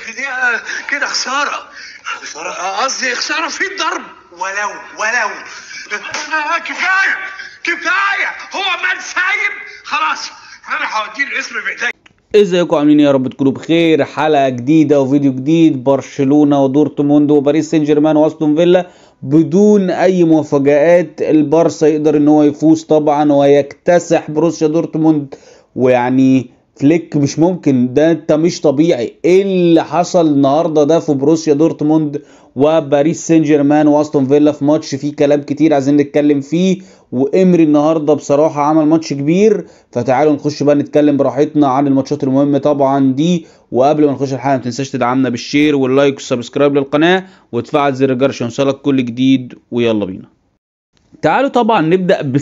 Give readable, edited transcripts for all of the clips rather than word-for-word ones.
في دقيقة كده خسارة. قصدي خسارة في الضرب. ولو كفاية هو من سايب خلاص. انا هوديه الاسم بايديا. ازيكم عاملين ايه؟ يا رب تكونوا بخير. حلقة جديدة وفيديو جديد. برشلونة ودورتموند وباريس سان جيرمان واستون فيلا بدون اي مفاجآت. البارسا يقدر ان هو يفوز طبعا ويكتسح بروسيا دورتموند، ويعني فليك مش ممكن، ده انت مش طبيعي. ايه اللي حصل النهارده ده في بروسيا دورتموند وباريس سان جيرمان واستون فيلا في ماتش فيه كلام كتير عايزين نتكلم فيه. وامري النهارده بصراحه عمل ماتش كبير، فتعالوا نخش بقى نتكلم براحتنا عن الماتشات المهمه طبعا دي. وقبل ما نخش الحلقه ما تنساش تدعمنا بالشير واللايك والسبسكرايب للقناه وتفعل زر الجرس عشان يوصلك كل جديد. ويلا بينا. تعالوا طبعا نبدا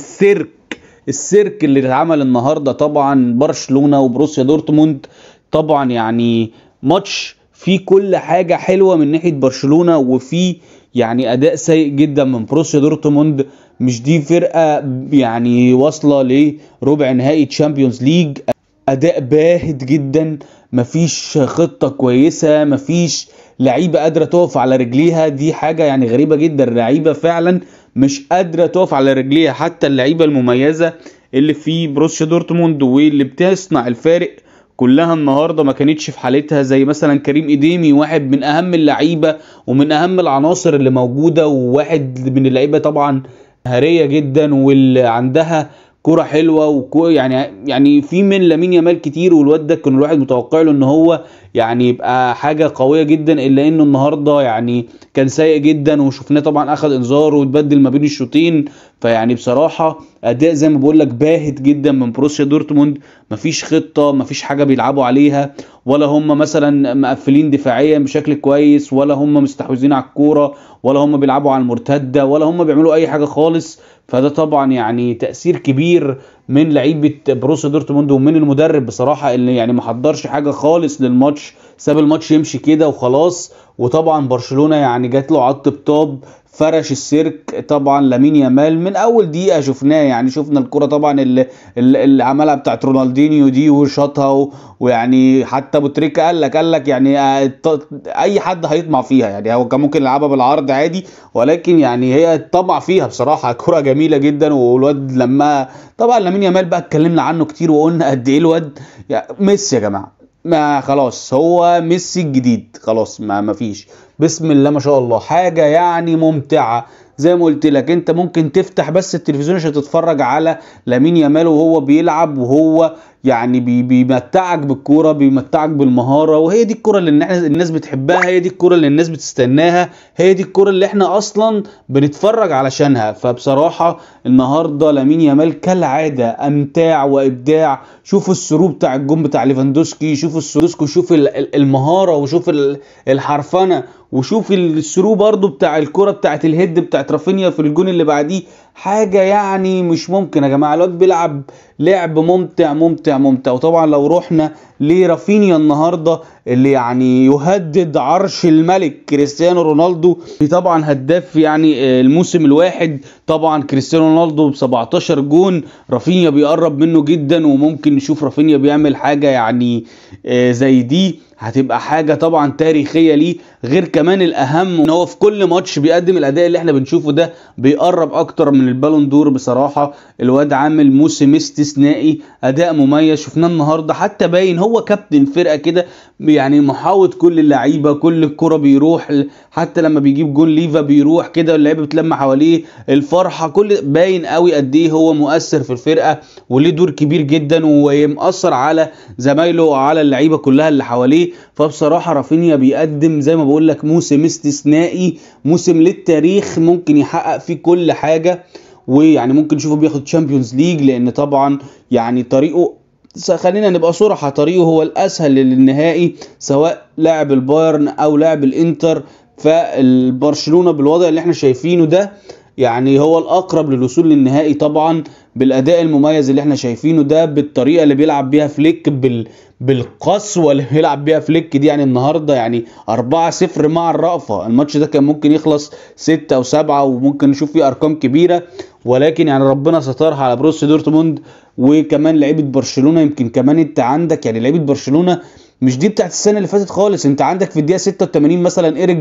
السيرك اللي اتعمل النهارده. طبعا برشلونه وبروسيا دورتموند، طبعا يعني ماتش فيه كل حاجه حلوه من ناحيه برشلونه، وفيه يعني اداء سيء جدا من بروسيا دورتموند. مش دي فرقه يعني واصله لربع نهائي تشامبيونز ليج. اداء باهت جدا، مفيش خطه كويسه، مفيش لعيبه قادره تقف على رجليها. دي حاجه يعني غريبه جدا، اللعيبه فعلا مش قادره تقف على رجليها. حتى اللعيبه المميزه اللي في بروسيا دورتموند واللي بتصنع الفارق كلها النهارده ما كانتش في حالتها، زي مثلا كريم إديمي، واحد من اهم اللعيبه ومن اهم العناصر اللي موجوده، وواحد من اللعيبه طبعا مهاريه جدا واللي عندها كرة حلوه يعني في من لامين يامال كتير. والواد ده كان الواحد متوقع له ان هو يعني يبقى حاجه قويه جدا، الا انه النهارده يعني كان سيء جدا، وشفناه طبعا اخذ انذار واتبدل ما بين الشوطين. فيعني بصراحه اداء زي ما بقول لك باهت جدا من بروسيا دورتموند. مفيش خطه، مفيش حاجه بيلعبوا عليها، ولا هم مثلا مقفلين دفاعيا بشكل كويس، ولا هم مستحوذين على الكوره، ولا هم بيلعبوا على المرتده، ولا هم بيعملوا اي حاجه خالص. فده طبعا يعني تأثير كبير من لعيبه بروسيا دورتموند ومن المدرب بصراحه، اللي يعني ما حضرش حاجه خالص للماتش، ساب الماتش يمشي كده وخلاص. وطبعا برشلونه يعني جات له عط بطاب، فرش السيرك. طبعا لامين يامال من اول دقيقه شفناه، يعني شفنا الكره طبعا اللي عملها بتاعت رونالدينيو دي وشاطها، ويعني حتى ابو تريكه قال لك يعني اي حد هيطمع فيها. يعني هو كان ممكن يلعبها بالعرض عادي، ولكن يعني هي طمع فيها بصراحه. كره جميله جدا، والواد لما طبعا لامين يامال بقى اتكلمنا عنه كتير وقلنا قد ايه الواد يعني ميسي يا جماعه. ما خلاص هو ميسي الجديد خلاص، ما فيش. بسم الله ما شاء الله، حاجة يعني ممتعة. زي ما قلت لك، انت ممكن تفتح بس التلفزيون عشان تتفرج على لامين يامال وهو بيلعب، وهو يعني بيمتعك بالكوره، بيمتعك بالمهاره. وهي دي الكوره اللي الناس بتحبها، هي دي الكوره اللي الناس بتستناها، هي دي الكوره اللي احنا اصلا بنتفرج علشانها. فبصراحه النهارده لامين يامال كالعاده امتاع وابداع. شوف السرور بتاع الجون بتاع ليفاندوسكي، شوف المهاره، وشوف الحرفنه، وشوف السرو برضو بتاع الكرة بتاعت الهيد بتاعت رافينيا في الجون اللي بعديه. حاجة يعني مش ممكن يا جماعة. الواد بيلعب لعب ممتع ممتع ممتع. وطبعا لو رحنا لرافينيا النهاردة اللي يعني يهدد عرش الملك كريستيانو رونالدو، طبعا هداف يعني الموسم الواحد. طبعا كريستيانو رونالدو ب 17 جون، رافينيا بيقرب منه جدا، وممكن نشوف رافينيا بيعمل حاجة يعني زي دي، هتبقى حاجة طبعا تاريخية ليه. غير كمان الاهم ان هو في كل ماتش بيقدم الاداء اللي احنا بنشوفه ده، بيقرب اكتر من البالون دور. بصراحة الواد عامل موسم استثنائي، اداء مميز. شفناه النهاردة حتى باين هو كابتن فرقة كده، يعني محاوط كل اللعيبة، كل الكرة بيروح، حتى لما بيجيب جون ليفا بيروح كده واللعيبة بتلم حواليه. الفرحة كل باين قوي قد ايه هو مؤثر في الفرقة، وليه دور كبير جدا، ومؤثر على زمايله وعلى اللعيبة كلها اللي حواليه. فبصراحة رافينيا بيقدم زي ما بقول لك موسم استثنائي، موسم للتاريخ، ممكن يحقق فيه كل حاجة. ويعني ممكن نشوفه بياخد تشامبيونز ليج، لان طبعا يعني طريقه، خلينا نبقى صراحة، طريقه هو الاسهل للنهائي، سواء لاعب البايرن او لاعب الانتر. فالبرشلونة بالوضع اللي احنا شايفينه ده يعني هو الاقرب للوصول للنهائي، طبعا بالاداء المميز اللي احنا شايفينه ده، بالطريقه اللي بيلعب بيها فليك، بالقسوه اللي بيلعب بيها فليك دي. يعني النهارده يعني 4-0 مع الرأفة. الماتش ده كان ممكن يخلص 6 أو 7، وممكن نشوف فيه ارقام كبيره، ولكن يعني ربنا سترها على بروسيا دورتموند. وكمان لعيبه برشلونه، يمكن كمان انت عندك يعني لعيبه برشلونه مش دي بتاعت السنه اللي فاتت خالص. انت عندك في الدقيقه 86 مثلا ايريك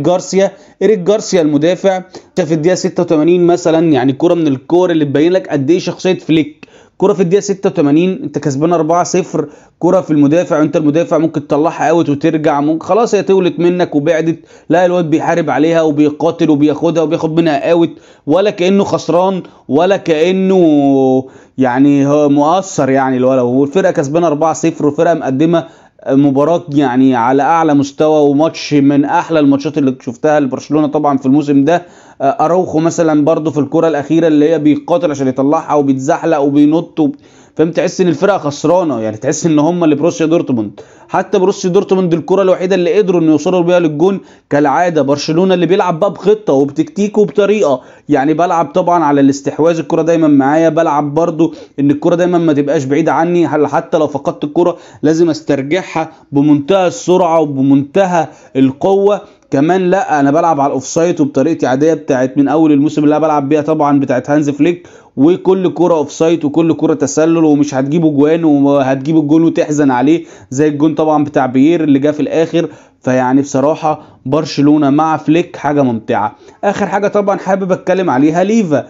جارسيا المدافع في الدقيقه 86 مثلا، يعني كرة من الكور اللي تبين لك قد ايه شخصيه فليك. كرة في الدقيقه 86 انت كسبان 4-0، كرة في المدافع وانت المدافع ممكن تطلعها اوت وترجع، ممكن خلاص هي تولت منك وبعدت، لا الواد بيحارب عليها وبيقاتل وبياخدها وبياخد منها اوت، ولا كانه خسران ولا كانه يعني هو مؤثر يعني الولد، والفرقه كسبانه 4-0 والفرقه مقدمه مباراة يعني على اعلى مستوى، وماتش من احلى الماتشات اللي شفتها لبرشلونة طبعا في الموسم ده. اراوخو مثلا برضو في الكرة الاخيرة اللي هي بيقاتل عشان يطلعها وبيتزحلق وبينط فاهم، تحس ان الفرقه خسرانه، يعني تحس ان هم اللي بروسيا دورتموند. حتى بروسيا دورتموند الكره الوحيده اللي قدروا ان يوصلوا بيها للجون كالعاده. برشلونه اللي بيلعب بقى بخطه وبتكتيك وبطريقه، يعني بلعب طبعا على الاستحواذ، الكره دايما معايا، بلعب برضو ان الكره دايما ما تبقاش بعيده عني، حتى لو فقدت الكره لازم استرجعها بمنتهى السرعه وبمنتهى القوه. كمان لا انا بلعب على الاوفسايد وبطريقتي عاديه بتاعت من اول الموسم اللي انا بلعب بيها طبعا بتاعت هانز فليك، وكل كرة اوفسايد وكل كرة تسلل، ومش هتجيبوا جوان وهتجيبوا الجون وتحزن عليه زي الجون طبعا بتاع بيير اللي جه في الاخر. فيعني بصراحة برشلونة مع فليك حاجة ممتعة. اخر حاجة طبعا حابب اتكلم عليها ليفا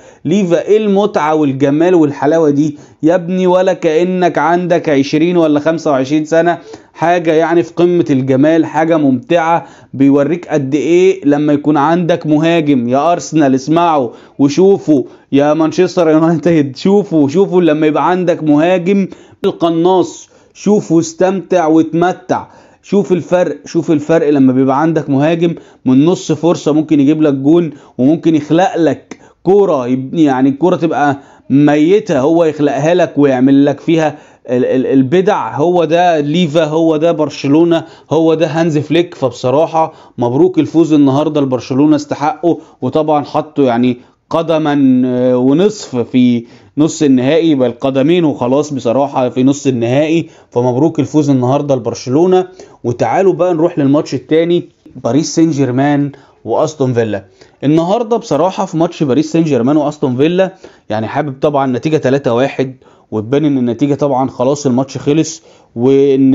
ايه المتعة والجمال والحلاوة دي يا ابني، ولا كأنك عندك 20 ولا 25 سنة، حاجة يعني في قمة الجمال، حاجة ممتعة، بيوريك قد ايه لما يكون عندك مهاجم. يا ارسنال اسمعوا وشوفوا، يا مانشستر يونايتد شوفوا لما يبقى عندك مهاجم القناص، شوفوا استمتع واتمتع. شوف الفرق لما بيبقى عندك مهاجم من نص فرصة ممكن يجيب لك جون، وممكن يخلق لك كورة، يعني الكورة تبقى ميتة هو يخلقها لك ويعمل لك فيها البدع. هو ده ليفا، هو ده برشلونة، هو ده هانز فليك. فبصراحة مبروك الفوز النهاردة لبرشلونة، استحقه، وطبعا حطوا يعني قدما ونصف في نص النهائي، بل قدمين وخلاص بصراحة في نص النهائي. فمبروك الفوز النهاردة لبرشلونة. وتعالوا بقى نروح للماتش التاني، باريس سان جيرمان واستون فيلا. النهاردة بصراحة في ماتش باريس سان جيرمان واستون فيلا يعني حابب طبعا نتيجة 3-1، وتبان ان النتيجة طبعا خلاص الماتش خلص، وان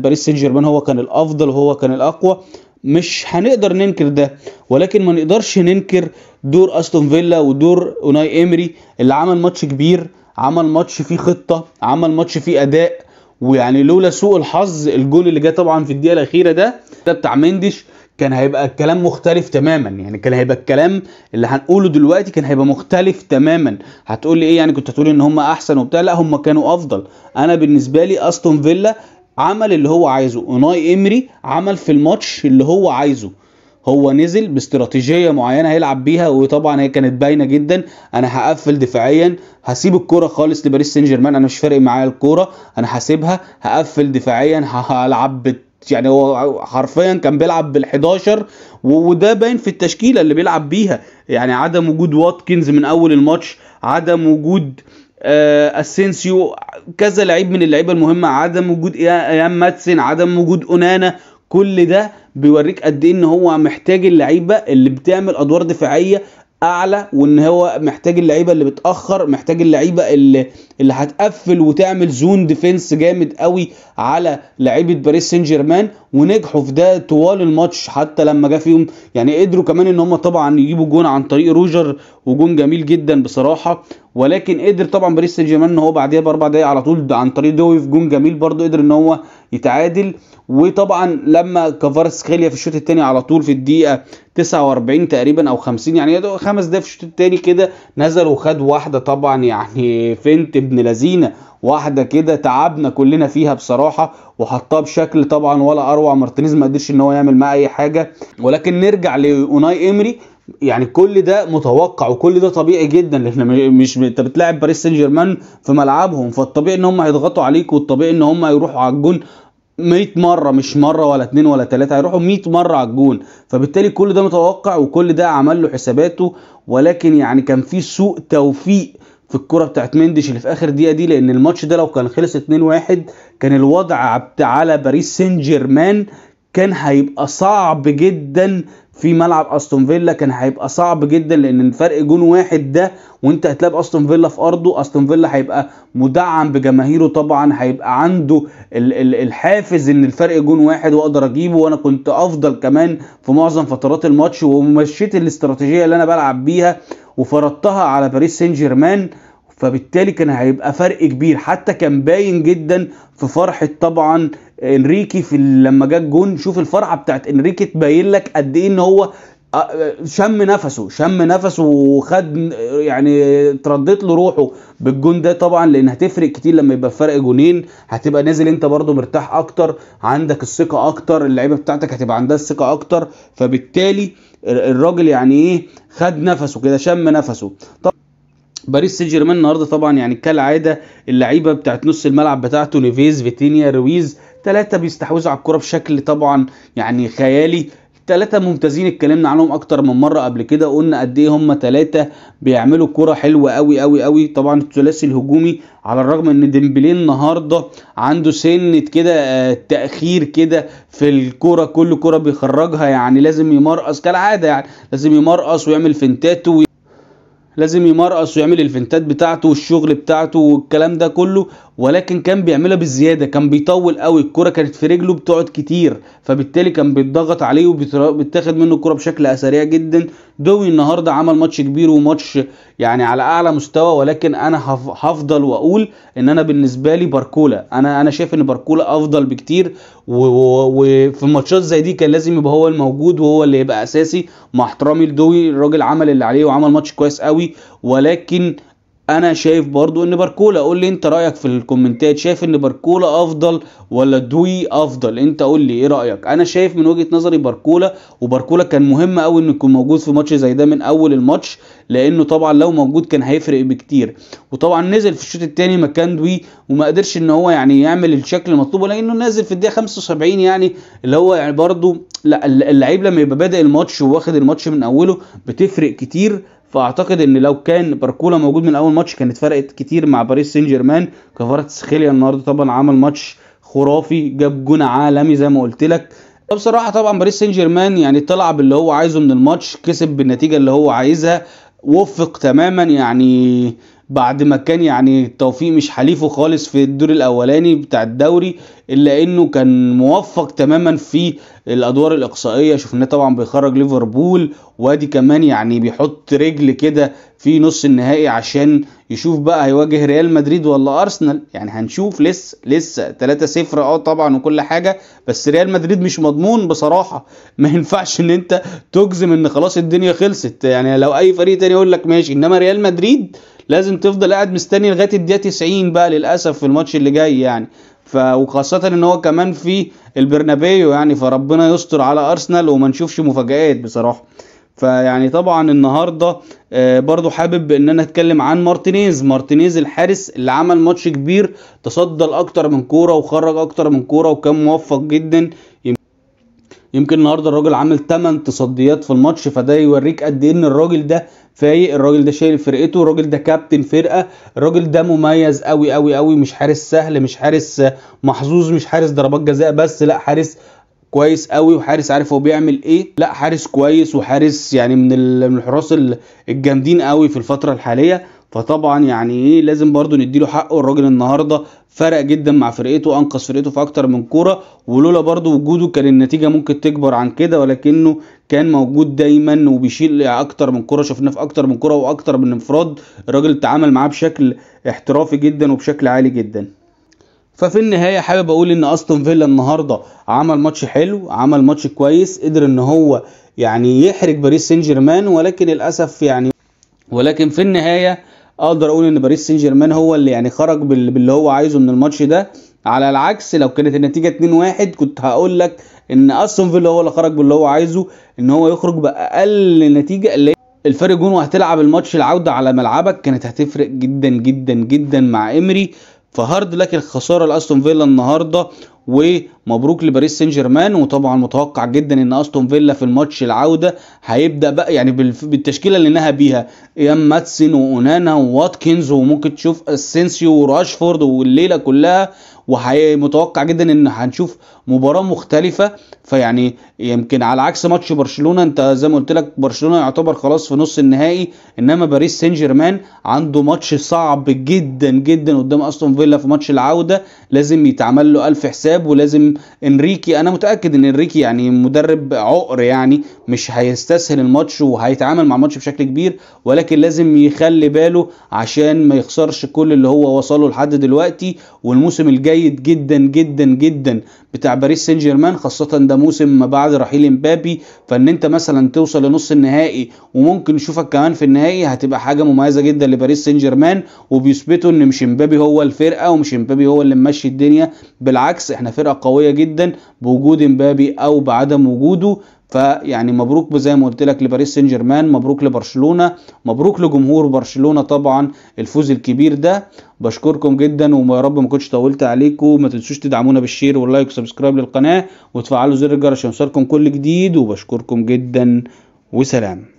باريس سان جيرمان هو كان الافضل وهو كان الاقوى، مش هنقدر ننكر ده. ولكن ما نقدرش ننكر دور استون فيلا ودور اوناي امري اللي عمل ماتش كبير، عمل ماتش فيه خطة، عمل ماتش فيه اداء. ويعني لولا سوء الحظ الجول اللي جه طبعا في الدقيقة الاخيرة ده بتاع مندش، كان هيبقى الكلام مختلف تماما. يعني كان هيبقى الكلام اللي هنقوله دلوقتي كان هيبقى مختلف تماما. هتقول لي ايه يعني، كنت هتقول ان هم احسن وبتاع، لا هم كانوا افضل. انا بالنسبة لي استون فيلا عمل اللي هو عايزه، اوناي امري عمل في الماتش اللي هو عايزه، هو نزل باستراتيجية معينة هيلعب بيها، وطبعا هي كانت باينة جدا. انا هقفل دفاعيا، هسيب الكرة خالص لباريس سان جيرمان، انا مش فارق معايا الكرة، انا هسيبها، هقفل دفاعيا، هلعب يعني هو حرفيا كان بيلعب بال11، وده باين في التشكيلة اللي بيلعب بيها. يعني عدم وجود واتكنز من اول الماتش، عدم وجود اسينسيو، كذا لعيب من اللعيبه المهمه، عدم وجود ايام ماتسن، عدم وجود اونانا، كل ده بيوريك قد ايه ان هو محتاج اللعيبه اللي بتعمل ادوار دفاعيه اعلى، وان هو محتاج اللعيبه اللي بتاخر، محتاج اللعيبه اللي هتقفل وتعمل زون ديفنس جامد قوي على لعيبه باريس سان جيرمان. ونجحوا في ده طوال الماتش، حتى لما جه فيهم يعني قدروا كمان ان هم طبعا يجيبوا جون عن طريق روجر، وجون جميل جدا بصراحه. ولكن قدر طبعا باريس سان جيرمان ان هو بعديها ب4 دقايق على طول عن طريق دويف جون جميل برضو قدر ان هو يتعادل. وطبعا لما كفاراتسخيليا في الشوط الثاني على طول في الدقيقه 49 تقريبا او 50، يعني 5 دقايق في الشوط الثاني كده، نزل وخد واحده طبعا يعني فنت ابن لذينه، واحده كده تعبنا كلنا فيها بصراحه، وحطها بشكل طبعا ولا اروع. مارتينيز ما قدرش ان هو يعمل معاه اي حاجه. ولكن نرجع لاوناي امري، يعني كل ده متوقع وكل ده طبيعي جدا، لان مش انت بتلاعب باريس سان جيرمان في ملعبهم، فالطبيعي ان هم هيضغطوا عليك، والطبيعي ان هم يروحوا على الجون 100 مرة، مش مرة ولا 2 ولا 3، هيروحوا 100 مرة على الجون. فبالتالي كل ده متوقع وكل ده عمل له حساباته. ولكن يعني كان في سوء توفيق في الكرة بتاعت مندش اللي في اخر دقيقة دي، لان الماتش ده لو كان خلص 2-1 كان الوضع على باريس سان جيرمان كان هيبقى صعب جدا في ملعب استون فيلا كان هيبقى صعب جدا، لان الفرق جون واحد ده وانت هتلاعب استون فيلا في ارضه. استون فيلا هيبقى مدعم بجماهيره طبعا، هيبقى عنده الحافز ان الفرق جون واحد واقدر اجيبه، وانا كنت افضل كمان في معظم فترات الماتش، ومشيت الاستراتيجيه اللي انا بلعب بيها وفرضتها على باريس سان جيرمان، فبالتالي كان هيبقى فرق كبير. حتى كان باين جدا في فرحه طبعا انريكي لما جه الجون. شوف الفرحه بتاعت انريكي تبين لك قد ايه ان هو شم نفسه وخد يعني تردت له روحه بالجون ده طبعا، لان هتفرق كتير لما يبقى فرق جونين. هتبقى نازل انت برضو مرتاح اكتر، عندك الثقه اكتر، اللعيبه بتاعتك هتبقى عندها الثقه اكتر، فبالتالي الراجل يعني ايه خد نفسه كده، شم نفسه. باريس سان جيرمان النهارده طبعا يعني كالعاده اللعيبه بتاعت نص الملعب بتاعته نيفيز، فيتينيا، رويز، 3 بيستحوذوا على الكرة بشكل طبعا يعني خيالي. 3 ممتازين، اتكلمنا عنهم اكتر من مره قبل كده، قلنا قد ايه هم 3 بيعملوا كرة حلوه قوي قوي قوي. طبعا الثلاثي الهجومي، على الرغم ان ديمبلي النهارده عنده سنه كده تاخير كده في الكرة، كل كرة بيخرجها يعني لازم يمرقص كالعاده، يعني لازم يمرقص ويعمل فنتات لازم يمرقص ويعمل الفنتات بتاعته والشغل بتاعته والكلام ده كله، ولكن كان بيعملها بالزياده، كان بيطول قوي، الكرة كانت في رجله بتقعد كتير، فبالتالي كان بيتضغط عليه وبيتاخد منه الكرة بشكل سريع جدا. دوي النهارده عمل ماتش كبير وماتش يعني على اعلى مستوى، ولكن انا هفضل واقول ان انا بالنسبه لي باركولا، انا شايف ان باركولا افضل بكتير، وفي ماتشات زي دي كان لازم يبقى هو الموجود وهو اللي يبقى اساسي. مع احترامي لدوي، الراجل عمل اللي عليه وعمل ماتش كويس قوي، ولكن انا شايف برضو ان باركولا. قول لي انت رايك في الكومنتات، شايف ان باركولا افضل ولا دوي افضل؟ انت قول لي ايه رايك. انا شايف من وجهة نظري باركولا، وباركولا كان مهم قوي انه يكون موجود في ماتش زي ده من اول الماتش، لانه طبعا لو موجود كان هيفرق بكتير. وطبعا نزل في الشوط الثاني مكان دوي وما قدرش ان هو يعني يعمل الشكل المطلوب، لانه نازل في الدقيقه 75 يعني اللي هو يعني برضو لا، اللعيب لما يبقى بادئ الماتش وواخد الماتش من اوله بتفرق كتير. فاعتقد ان لو كان باركولا موجود من اول ماتش كانت فرقت كتير مع باريس سان جيرمان. كفاراتسخيليا النهارده طبعا عمل ماتش خرافي، جاب جون عالمي زي ما قلت لك. بصراحه طبعا باريس سان جيرمان يعني طلع باللي هو عايزه من الماتش، كسب بالنتيجه اللي هو عايزها، وفق تماما يعني بعد ما كان يعني التوفيق مش حليفه خالص في الدور الاولاني بتاع الدوري، الا انه كان موفق تماما في الادوار الاقصائيه. شفناه طبعا بيخرج ليفربول، وادي كمان يعني بيحط رجل كده في نص النهائي عشان يشوف بقى هيواجه ريال مدريد ولا ارسنال. يعني هنشوف لسه 3-0 طبعا وكل حاجه، بس ريال مدريد مش مضمون بصراحه. ما ينفعش ان انت تجزم ان خلاص الدنيا خلصت، يعني لو اي فريق تاني يقول لك ماشي، انما ريال مدريد لازم تفضل قاعد مستني لغايه الدقيقه 90 بقى للاسف في الماتش اللي جاي يعني. وخاصه ان هو كمان في البرنابيو يعني، فربنا يستر على ارسنال وما نشوفش مفاجآت بصراحه. فيعني طبعا النهارده برضو حابب ان انا اتكلم عن مارتينيز الحارس اللي عمل ماتش كبير، تصدى لاكتر من كوره وخرج اكتر من كوره وكان موفق جدا. يمكن النهارده الراجل عامل 8 تصديات في الماتش، فده يوريك قد ايه ان الراجل ده فايق، الراجل ده شايل فرقته، الراجل ده كابتن فرقه، الراجل ده مميز قوي قوي قوي، مش حارس سهل، مش حارس محظوظ، مش حارس ضربات جزاء بس، لا حارس كويس قوي وحارس عارف هو بيعمل ايه، لا حارس كويس وحارس يعني من الحراس الجامدين قوي في الفتره الحاليه. فطبعا يعني ايه لازم برضو نديله حقه، الراجل النهارده فرق جدا مع فرقته، انقذ فرقته في اكتر من كوره، ولولا برضو وجوده كان النتيجه ممكن تكبر عن كده، ولكنه كان موجود دايما وبيشيل اكتر من كوره، شفناه في اكتر من كوره واكتر من انفراد، الراجل تعامل معاه بشكل احترافي جدا وبشكل عالي جدا. ففي النهايه حابب اقول ان استون فيلا النهارده عمل ماتش حلو، عمل ماتش كويس، قدر ان هو يعني يحرج باريس سان جيرمان، ولكن للاسف يعني ولكن في النهايه اقدر اقول ان باريس سان جيرمان هو اللي يعني خرج باللي هو عايزه من الماتش ده. على العكس لو كانت النتيجه 2-1 كنت هقول لك ان استون فيلا هو اللي خرج باللي هو عايزه، ان هو يخرج باقل نتيجه اللي الفرق جون، وهتلعب الماتش العوده على ملعبك، كانت هتفرق جدا جدا جدا مع امري. فهارد لك الخساره لاستون فيلا النهارده، مبروك لباريس سان جيرمان. وطبعا متوقع جدا ان استون فيلا في الماتش العوده هيبدا بقى يعني بالتشكيله اللي نهى بيها ايام ماتسن واونانا وواتكنز، وممكن تشوف اسينسيو وراشفورد والليله كلها. ومتوقع جدا ان هنشوف مباراه مختلفه. فيعني يمكن على عكس ماتش برشلونه، انت زي ما قلت لك برشلونه يعتبر خلاص في نص النهائي، انما باريس سان جيرمان عنده ماتش صعب جدا جدا قدام استون فيلا في ماتش العوده، لازم يتعمل له الف حساب. ولازم انريكي، انا متاكد ان انريكي يعني مدرب عقر، يعني مش هيستسهل الماتش وهيتعامل مع الماتش بشكل كبير، ولكن لازم يخلي باله عشان ما يخسرش كل اللي هو وصله لحد دلوقتي. والموسم الجيد جدا جدا جدا بتاع باريس سان جيرمان، خاصه ده موسم ما بعد رحيل امبابي، فان انت مثلا توصل لنص النهائي وممكن نشوفك كمان في النهائي هتبقى حاجه مميزه جدا لباريس سان جيرمان. وبيثبتوا ان مش امبابي هو الفرقه ومش امبابي هو اللي ماشي الدنيا، بالعكس احنا فرقه قويه جدا بوجود امبابي او بعدم وجوده. فيعني مبروك زي ما قلت لك لباريس سان جيرمان، مبروك لبرشلونه، مبروك لجمهور برشلونه طبعا الفوز الكبير ده. بشكركم جدا ويا رب ما كنتش طولت عليكم. ما تنسوش تدعمونا بالشير واللايك وسبسكرايب للقناه وتفعلوا زر الجرس عشان يوصلكم كل جديد. وبشكركم جدا وسلام.